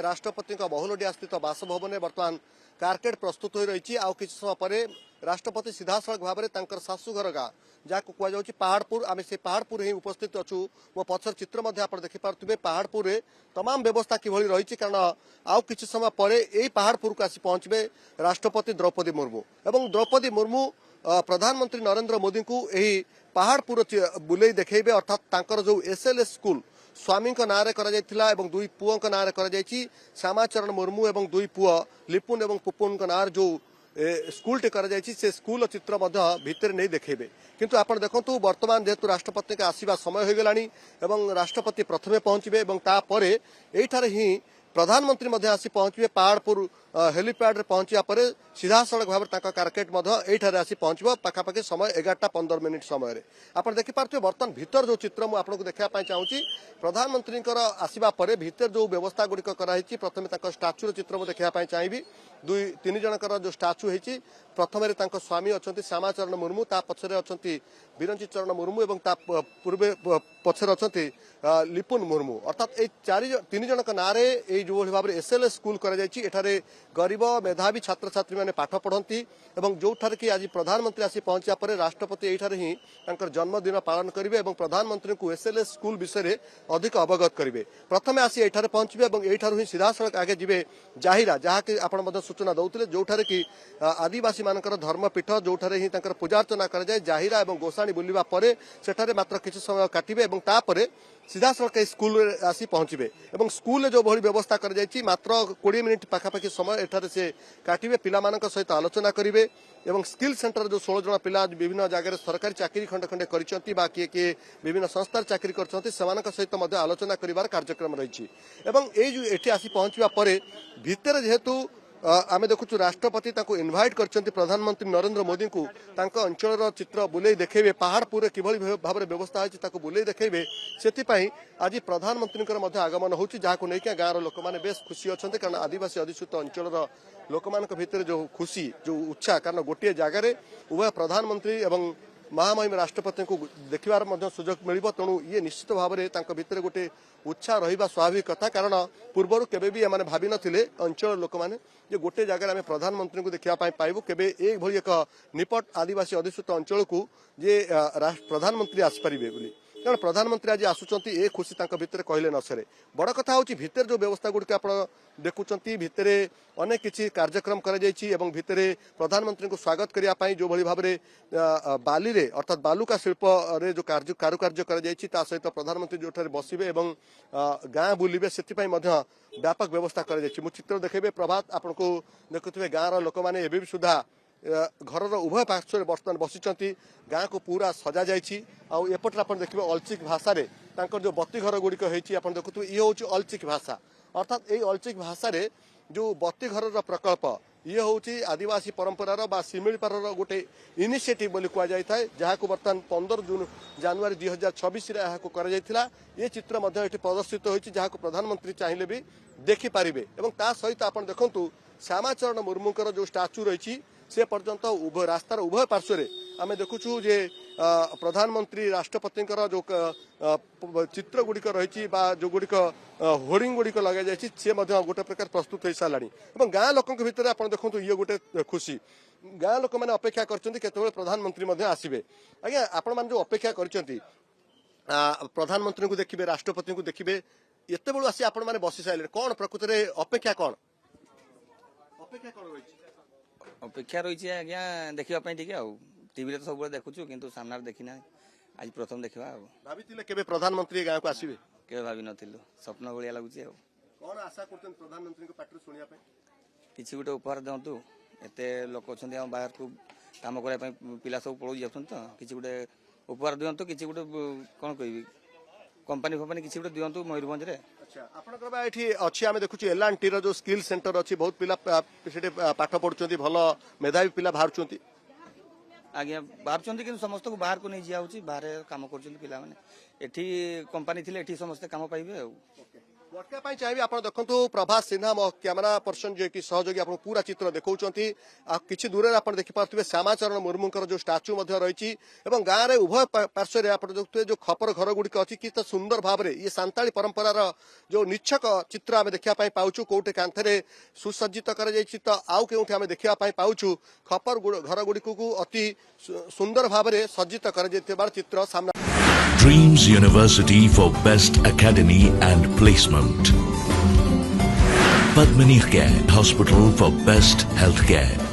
राष्ट्रपति बहुलडिया स्थित बासभवन में बर्तमान कारकेट प्रस्तुत हो रही आउ कि समय पर राष्ट्रपति सीधा सड़क भाव में शाशुघर गाँ जहाँ कहु पहाड़पुर आम से पहाड़पुर ही उपस्थित अच्छु मो पछर चित्र आप देखिपे पहाड़पुर में तमाम व्यवस्था किभली रही कारण आउ कि समय पर यही पहाड़पुर को आसी पहुंचे राष्ट्रपति द्रौपदी मुर्मू एवं द्रौपदी मुर्मू प्रधानमंत्री नरेंद्र मोदी को यही पहाड़पुर बुले देखेबे अर्थात तांकर जो एसएलएस स्कूल स्वामी नाँ करा दुई पुओं नाँ करा श्यामाचरण मुर्मू एवं दुई पुओ लिपुन एवं पुपुन नाँ जो स्कूल टे करा से स्कूल चित्र भितर नहीं देखेबे किंतु आपण देखंतु वर्तमान जेहेतु राष्ट्रपति का आसीबा समय हो गलानी एवं राष्ट्रपति प्रथमे पहुंचबे एवं तापरे एठारे ही प्रधानमंत्री मध्य आसी पहुंचे पहाड़पुर हेलीपैड पहुंचा पर सीधा सड़क भाव कारकेट ये आसी पहुंचब पाखापाखि समय 11:15 समय आप देखिपे बर्तमान भीतर जो चित्र मुझे देखा चाहूँगी प्रधानमंत्री आसवा पर भीतर जो व्यवस्था गुड़िक कराई प्रथम स्टाच्यूर चित्र मुझे देखा चाहिए दुई तीन जनकर जो स्टाच्यू होती प्रथम स्वामी अच्छा श्यामाचरण मुर्मू ता पछरे अच्छा बिरंची चरण मुर्मू और पूर्वे पछरे अच्छा लिपुन मुर्मू अर्थात ये तीन जन नाँ जो भाव एसएलएस स्कूल कर गरीब मेधावी छात्र छात्री मैंने पाठ पढ़ती जो कि आज प्रधानमंत्री आसी पहुंचा पर राष्ट्रपति यही ही जन्मदिन पालन करेंगे और प्रधानमंत्री को एसएलएस स्कूल विषय अधिक अवगत करेंगे प्रथम आसी ये पहुंचे और यही ही सीधा सड़क आगे जी जाहिरा जहाँ कि आप सूचना दौते जो कि आदिवासी मानकर धर्मपीठ जो ही पूजार्चना कराए जाहिरा और गोसाणी बुलवा पर सेठारे मात्र किसी समय काटे और सीधा सड़क स्कूल आसी पहुंचे और स्कूल जो भली व्यवस्था कर मात्र 20 मिनिट पाखापाखि समय एठारे से काटे पिला सहित आलोचना करेंगे एवं स्किल सेंटर जो 16 जन पिला विभिन्न जगह सरकारी चाकरी खंडे खंडे कर किए किए विभिन्न संस्थार चाकरी कर सहित आलोचना कर कार्यक्रम रही ये आसी पहुंचा पर भितर जेहेतु आम देखु राष्ट्रपति इनवाइट कर प्रधानमंत्री नरेंद्र मोदी को अंचल चित्र बुले देखेबे पहाड़पुर किभली भाव व्यवस्था है बुले देखेबे से आज प्रधानमंत्री आगमन होची जहाँ को लेकिन गाँव लोक मैंने बेस खुशी अच्छा कारण आदिवासी अधिसूत अंचल लोक भितर जो खुशी जो उत्साह कारण गोटे जगार उभय प्रधानमंत्री एवं महामहिम राष्ट्रपति को देखबार सुजोग मिल तेणु ये निश्चित भाव में भितर गोटे उत्साह रहा स्वाभाविक कथा कारण पूर्वर केबे भी एमाने भावी नथिले अंचल लोक मैंने जे गोटे जगह आम प्रधानमंत्री को देखा पाइबू केबे एक निपट आदिवासी अधिसूत अंचल को जे प्रधानमंत्री आसपारे बोली कारण प्रधानमंत्री आज आसुंच ए खुशी भितर कहले न सरे बड़ कथा हूँ भितर जो व्यवस्था गुड़िक आप देखुंत भितर अनेक किसी कार्यक्रम कर प्रधानमंत्री को स्वागत करने जो भली भाव बाली रे अर्थात बालुका शिल्प रे जो कारुकार्य कर सहित प्रधानमंत्री जो बसवे और गाँ बुलवे से व्यापक व्यवस्था कर चित्र देखेबे प्रभात आपको देखुए गाँव लोक मैंने भी सुधा घर उभय पार्श्व बर्तमान बसी गाँ को पूरा सजा जापटे आप देखिए अलचिक भाषा जो बत्ती घर गुड़िक देखु ये हूँ अलचिक भाषा अर्थात ये अलचिक भाषा जो बत्ती घर प्रकल्प ये हूँ आदिवासी परंपरार बा शिमिलपार गोटे इनिशिएटिव बोली कहुए जहाँ को बर्तमान 15 जनवरी 2026 ये चित्र प्रदर्शित होती जहाँ को प्रधानमंत्री चाहिए भी देखिपारे और सहित आप देखु श्यामाचरण मुर्मूकर जो स्टाच्यू रही से पर्यंत उभय रास्तार उभय पार्श्व आम देखुचु जे प्रधानमंत्री राष्ट्रपति जो चित्र गुड़िक रही जो गुड़िक होर्डिंग गुड़िक लगे सी गोटे प्रकार प्रस्तुत हो साराणी और गाँ लोक भितर आप देखो ये गोटे खुशी गाँ लोक मैंने अपेक्षा कर प्रधानमंत्री आसवे आज्ञा आपण जो अपेक्षा कर प्रधानमंत्री को देखिए राष्ट्रपति को देखिए एत बड़ू आसी आपण मैंने बसी सारे कौन प्रकृत में अपेक्षा कौन रही अपेक्षा रही है आज्ञा देखापी टीवी तो सब देखुचु किंतु सामने देखना आज प्रथम देखा भाई प्रधानमंत्री गाँव को आसवे के भावी नथिलु स्वप्न भाया लगुच कौन आशा करते प्रधानमंत्री पार्टी शुणा किसी गोटे उपहार दिंतु एत लोक अच्छा बाहर को कम करने पिला सब पलि जाऊँ तो किसी गोटे उपहार दिंतु किसी गोटे कौन कह कंपानी फंपानी किसी गोटे दिंतु मयूरभंज रे अच्छी आम देखुचे एल&टी जो स्किल सेंटर अच्छी बहुत पिला पाठ पढ़ुं भल मेधावी पिला बाहर आज्ञा बाहर कि समस्त को बाहर को नहीं जाऊँ बाहर कम कर कंपानी थी समस्ते कम पाइबे देखा चाहिए आप देखो प्रभात सिन्हा मो कैमेरा पर्सन जो कि सहयोगी आप पूरा चित्र देखा कि दूर आप देखिपे श्यामाचरण मुर्मू जो स्टाच्यू रही गाँव में उभय पार्श्व आप देखते जो खपर घर गुड़िक अच्छी कि सुंदर भाव में ये सांताली परंपरार जो निच्छक चित्र आम देखापी पाचु कौटे कांथे सुसज्जित कर आउ के आम देखापी पाचु खपर घर गुड़िक अति सुंदर भाव में सज्जित कर चित्र सामना Dreams University for Best Academy and Placement. Padmini Care Hospital for Best Healthcare.